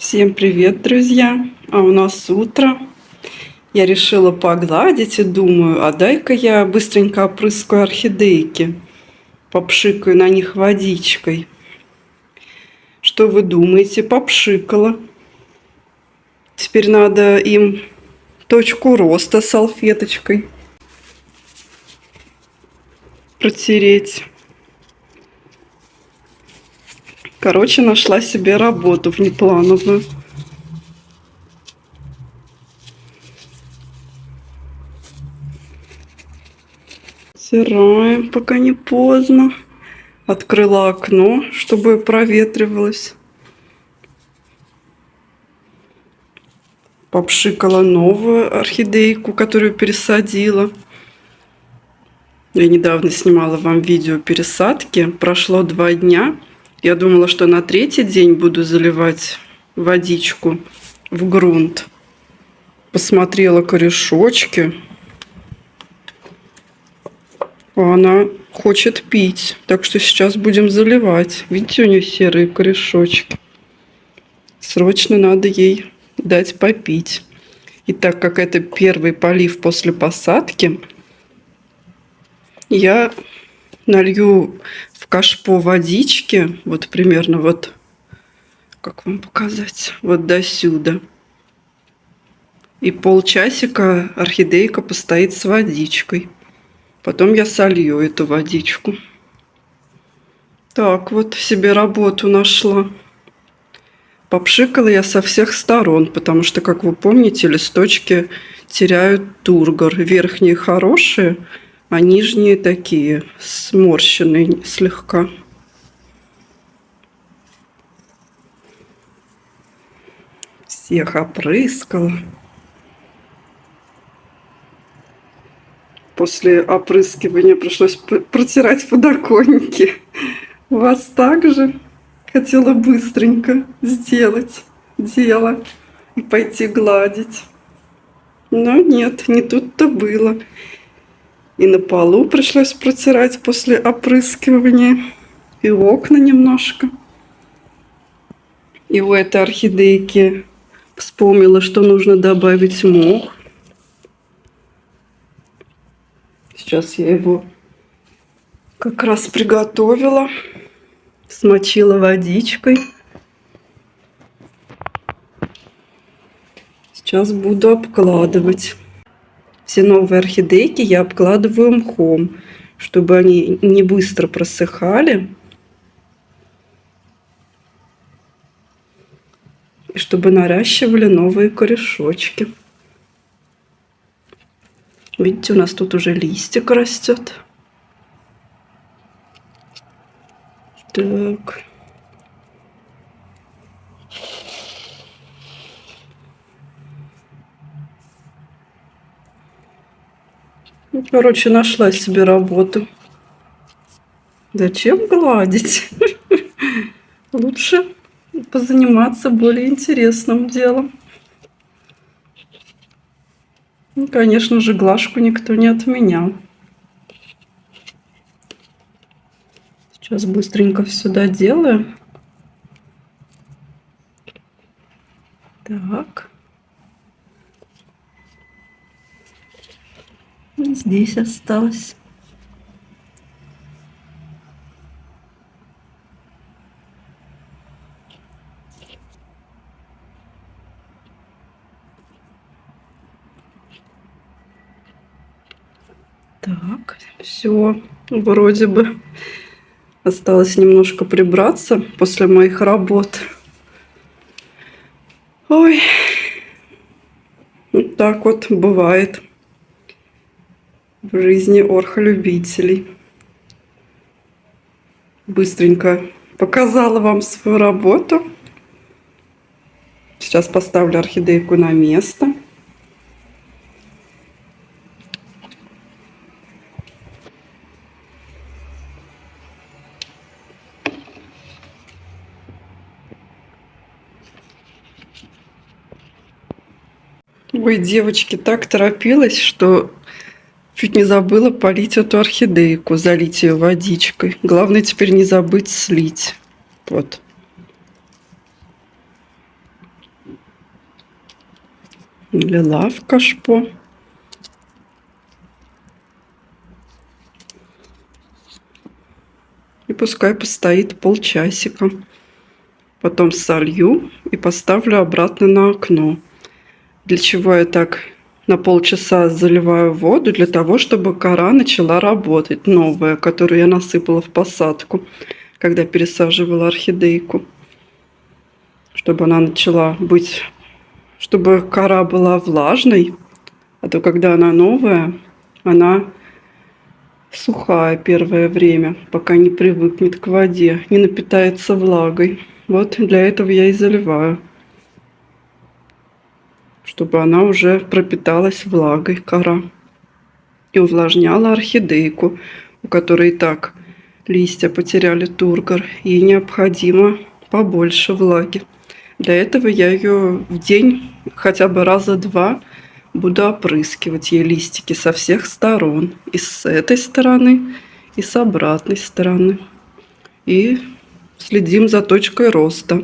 Всем привет, друзья! А у нас утро. Я решила погладить и думаю, а дай-ка я быстренько опрыскаю орхидейки, попшикаю на них водичкой. Что вы думаете? Попшикала. Теперь надо им точку роста салфеточкой протереть. Короче, нашла себе работу внеплановую. Стираем, пока не поздно. Открыла окно, чтобы проветривалось. Попшикала новую орхидейку, которую пересадила. Я недавно снимала вам видео пересадки. Прошло 2 дня. Я думала, что на 3-й день буду заливать водичку в грунт. Посмотрела корешочки. А она хочет пить. Так что сейчас будем заливать. Видите, у нее серые корешочки. Срочно надо ей дать попить. И так как это первый полив после посадки, я налью в кашпо водички, вот примерно вот, как вам показать, вот до сюда. И полчасика орхидейка постоит с водичкой. Потом я солью эту водичку. Так, вот себе работу нашла. Попшикала я со всех сторон, потому что, как вы помните, листочки теряют тургор. Верхние хорошие, а нижние такие, сморщенные слегка. Всех опрыскала. После опрыскивания пришлось протирать подоконники. У вас также? Хотела быстренько сделать дело и пойти гладить. Но нет, не тут-то было. И на полу пришлось протирать после опрыскивания. И окна немножко. И у этой орхидейки вспомнила, что нужно добавить мох. Сейчас я его как раз приготовила. Смочила водичкой. Сейчас буду обкладывать. Все новые орхидейки я обкладываю мхом, чтобы они не быстро просыхали. И чтобы наращивали новые корешочки. Видите, у нас тут уже листик растет. Так. Ну, короче, нашла себе работу. Зачем гладить? Лучше позаниматься более интересным делом. Ну, конечно же, глажку никто не отменял. Сейчас быстренько все доделаю. Так. И здесь осталось. Так, все, вроде бы. Осталось немножко прибраться после моих работ. Ой, вот так вот бывает в жизни орхолюбителей. Быстренько показала вам свою работу. Сейчас поставлю орхидейку на место. Ой, девочки, так торопилась, что чуть не забыла полить эту орхидейку, залить ее водичкой. Главное теперь не забыть слить. Вот. Налила в кашпо. И пускай постоит полчасика. Потом солью и поставлю обратно на окно. Для чего я так на полчаса заливаю воду? Для того, чтобы кора начала работать, новая, которую я насыпала в посадку, когда пересаживала орхидейку. Чтобы она начала быть, чтобы кора была влажной, а то когда она новая, она сухая первое время, пока не привыкнет к воде, не напитается влагой. Вот для этого я и заливаю, чтобы она уже пропиталась влагой, кора, и увлажняла орхидейку, у которой и так листья потеряли тургор, ей необходимо побольше влаги. Для этого я ее в день хотя бы раза два буду опрыскивать ей листики со всех сторон. И с этой стороны, и с обратной стороны. И следим за точкой роста.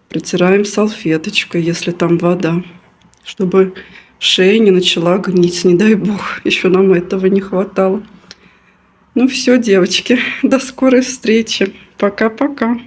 Протираем салфеточкой, если там вода, чтобы шея не начала гнить, не дай бог. Еще нам этого не хватало. Ну все, девочки, до скорой встречи. Пока-пока.